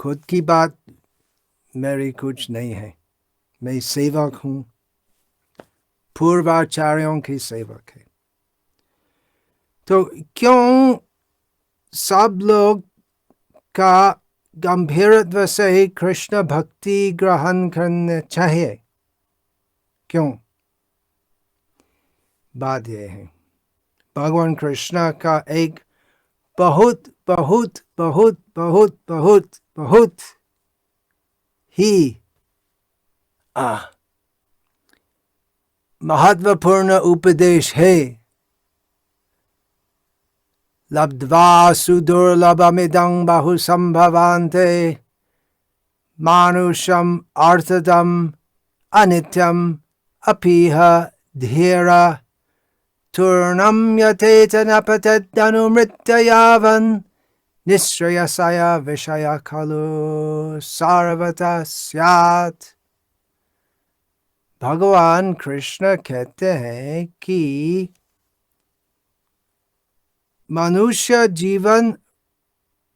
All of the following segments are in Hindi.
खुद की बात मेरी कुछ नहीं है, मैं सेवक हूँ, पूर्वाचार्यों की सेवक है। तो क्यों सब लोग का गंभीरत्व से कृष्ण भक्ति ग्रहण करना चाहिए? क्यों? बात यह है, भगवान कृष्ण का एक बहुत बहुत बहुत बहुत बहुत बहुत ही महत्वपूर्ण उपदेश है। लब्ध्वा सुदुर्लभमिदं बहुसंभवान्ते मानुषम अर्थदम अनित्यम अपीह धीर तूर्णम यथेत न पतदनुमृत्य यावन् निश्रेयसाय विषय खलु सर्वथा स्यात्। भगवान कृष्ण कहते हैं कि मनुष्य जीवन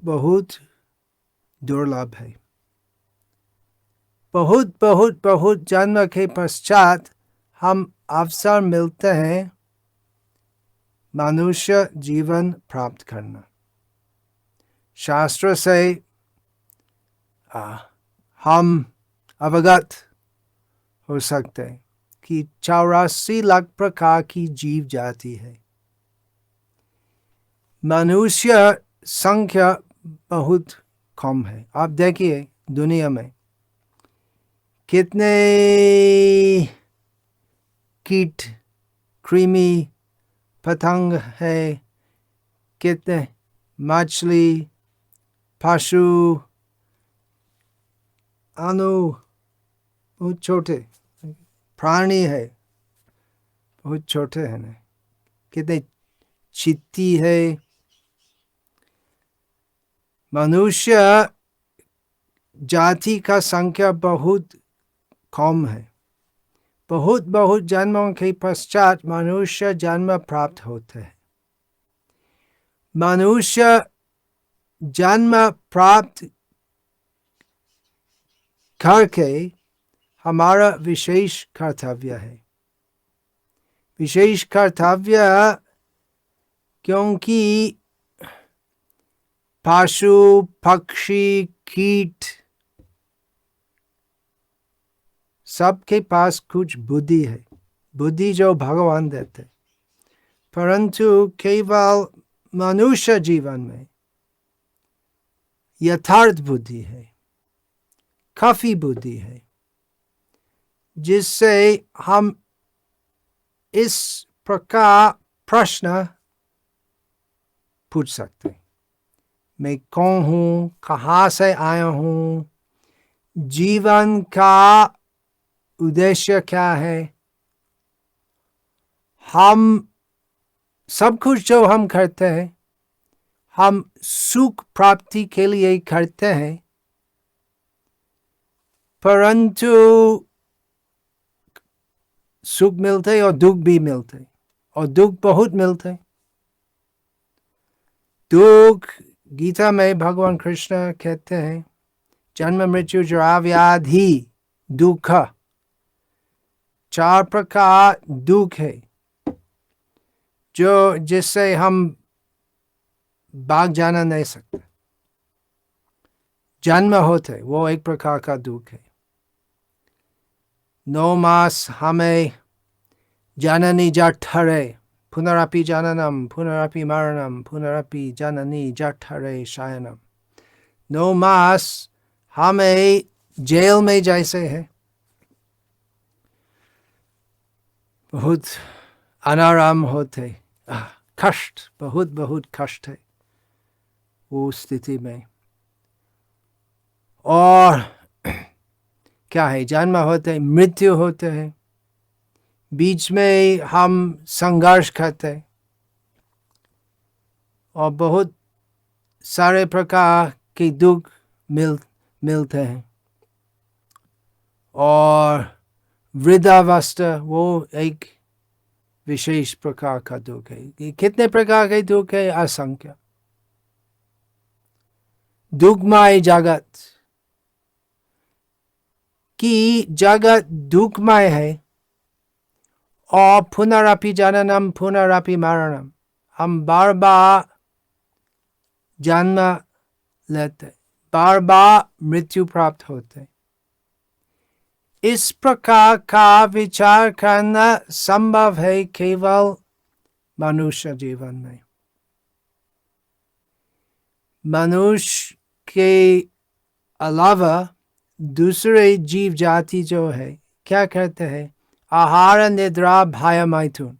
बहुत दुर्लभ है। बहुत बहुत बहुत जन्म के पश्चात हम अवसर मिलते हैं मनुष्य जीवन प्राप्त करना। शास्त्र से हम अवगत हो सकते हैं कि 84 लाख प्रकार की जीव जाति है। मनुष्य संख्या बहुत कम है। आप देखिए दुनिया में कितने कीट कृमि पतंग है, कितने मछली पशु अणु बहुत छोटे प्राणी है, बहुत छोटे हैं ना, कितने चींटी है। मनुष्य जाति का संख्या बहुत कम है। बहुत बहुत जन्मों के पश्चात मनुष्य जन्म प्राप्त होते हैं। मनुष्य जन्म प्राप्त करके हमारा विशेष कर्तव्य है। विशेष कर्तव्य क्योंकि पशु पक्षी कीट सबके पास कुछ बुद्धि है, बुद्धि जो भगवान देते, परंतु केवल मनुष्य जीवन में यथार्थ बुद्धि है, काफी बुद्धि है, जिससे हम इस प्रकार प्रश्न पूछ सकते हैं। मैं कौन हूँ, कहाँ से आया हूँ, जीवन का उद्देश्य क्या है। हम सब कुछ जो हम करते हैं हम सुख प्राप्ति के लिए करते हैं, परंतु सुख मिलते और दुख भी मिलते, और दुख बहुत मिलते। दुख गीता में भगवान कृष्ण कहते हैं जन्म मृत्यु जरा व्याधि दुख, 4 प्रकार दुख है जो जिससे हम भाग जाना नहीं सकते। जन्म होते वो एक प्रकार का दुख है। 9 मास हमें जननी जठरे पुनरपि जननम पुनरपि मरणम पुनरपि जननी जठरे शयनम। 9 मास हमें जेल में जैसे है, बहुत अनाराम होते, कष्ट, बहुत बहुत कष्ट है वो स्थिति में। और क्या है, जन्म होते हैं, मृत्यु होते हैं, बीच में हम संघर्ष करते हैं और बहुत सारे प्रकार के दुख मिलते हैं। और वृद्धावस्था वो एक विशेष प्रकार का दुख है। कितने प्रकार के दुख है, असंख्य। दुखमय जगत, कि जगत दुखमय है और पुनरपि जननम पुनरपि मरणम, हम बार बार जन्म लेते, बार बार मृत्यु प्राप्त होते। इस प्रकार का विचार करना संभव है केवल मनुष्य जीवन में। मनुष्य के अलावा दूसरे जीव जाति जो है क्या करते हैं? आहार निद्रा भय मैथुन।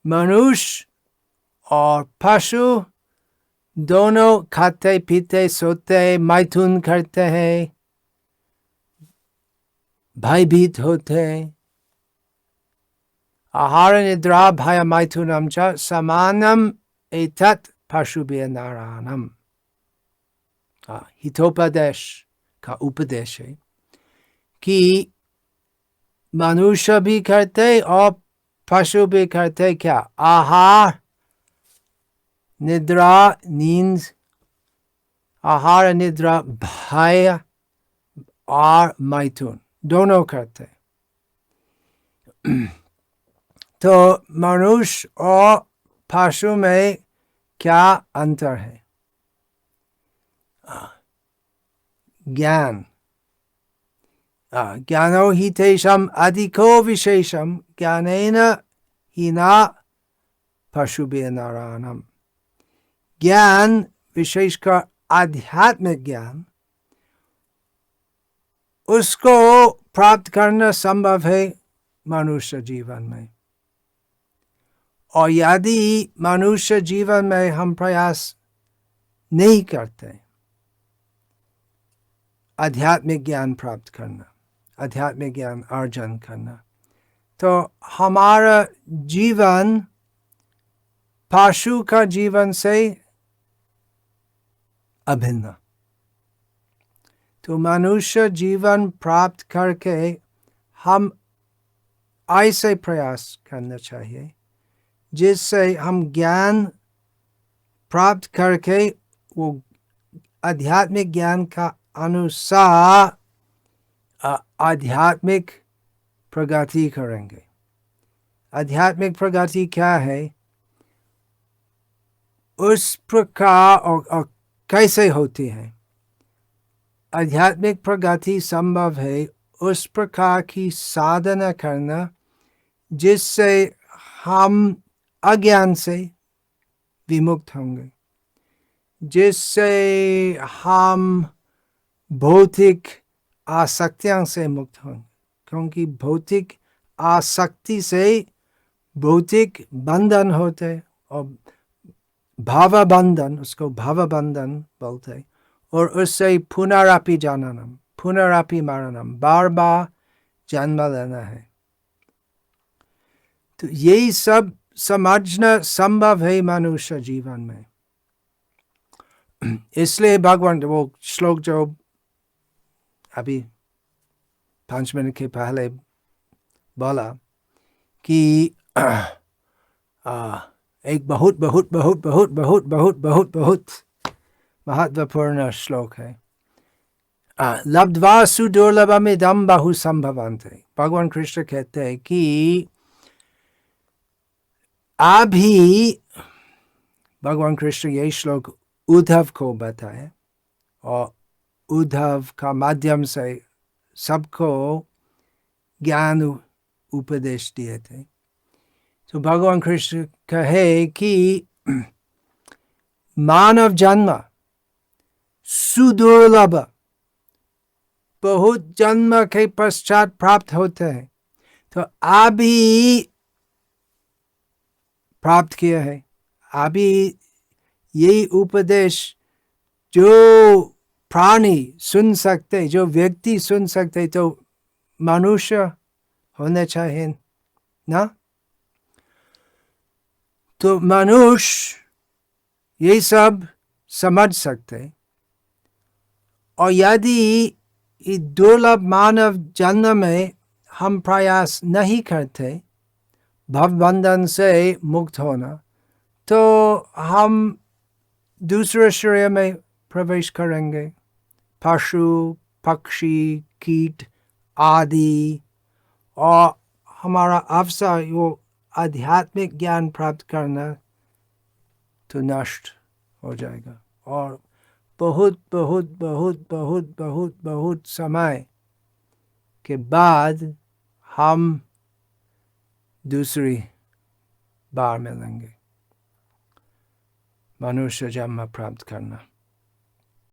मनुष्य और पशु दोनों खाते पीते सोते मैथुन करते हैं, भयभीत होते हैं। आहार निद्रा भय मैथुनम च समानम एतत् पशुभिः नराणाम्। हितोपदेश का उपदेश है कि मनुष्य भी करते और पशु भी करते क्या? आहार निद्रा नींद, आहार निद्रा भय और मैथुन दोनों करते। तो मनुष्य और पशु में क्या अंतर है? ज्ञान। ज्ञानो हि तेषाम् अधिको विशेषम ज्ञानेन हि न पशुभिः नराणाम्। ज्ञान विशेषकर आध्यात्मिक ज्ञान, उसको प्राप्त करना संभव है मनुष्य जीवन में। और यदि मनुष्य जीवन में हम प्रयास नहीं करते आध्यात्मिक ज्ञान प्राप्त करना, आध्यात्मिक ज्ञान अर्जन करना, तो हमारा जीवन पशु का जीवन से अभिन्न। तो मनुष्य जीवन प्राप्त करके हम ऐसे प्रयास करना चाहिए जिससे हम ज्ञान प्राप्त करके वो आध्यात्मिक ज्ञान का अनुसार आध्यात्मिक प्रगति करेंगे। आध्यात्मिक प्रगति क्या है? उस प्रकार और कैसे होती है? आध्यात्मिक प्रगति संभव है उस प्रकार की साधना करना जिससे हम अज्ञान से विमुक्त होंगे, जिससे हम भौतिक आसक्तियों से मुक्त होंगे। क्योंकि भौतिक आसक्ति से भौतिक बंधन होते और भाव बंधन, उसको भाव बंधन बोलते, और उससे पुनरपि जननम पुनरपि मरणम, बार बार जन्म लेना है। तो यही सब समझना संभव है मनुष्य जीवन में। इसलिए भगवान वो श्लोक जो अभी 5 मिनट के पहले बोला कि एक बहुत बहुत बहुत बहुत बहुत बहुत बहुत बहुत महत्वपूर्ण श्लोक है। लब्ध्वा सुदुर्लभमिदं बहु संभवन्ते। भगवान कृष्ण कहते हैं कि अभी भगवान कृष्ण ये श्लोक उद्धव को बताए और उद्धव का माध्यम से सबको ज्ञान उपदेश दिए थे। तो भगवान कृष्ण कहे कि मानव जन्म सुदुर्लभ, बहुत जन्म के पश्चात प्राप्त होते हैं। तो अभी प्राप्त किया है, अभी यही उपदेश जो प्राणी सुन सकते, जो व्यक्ति सुन सकते, तो मनुष्य होने चाहिए ना। तो मनुष्य ये सब समझ सकते, और यदि दुर्लभ मानव जन्म में हम प्रयास नहीं करते भवबंधन से मुक्त होना, तो हम दूसरे शरीर में प्रवेश करेंगे, पशु पक्षी कीट आदि, और हमारा अवसर वो आध्यात्मिक ज्ञान प्राप्त करना तो नष्ट हो जाएगा। और बहुत बहुत बहुत बहुत बहुत बहुत समय के बाद हम दूसरी बार मिलेंगे मनुष्य जन्म प्राप्त करना।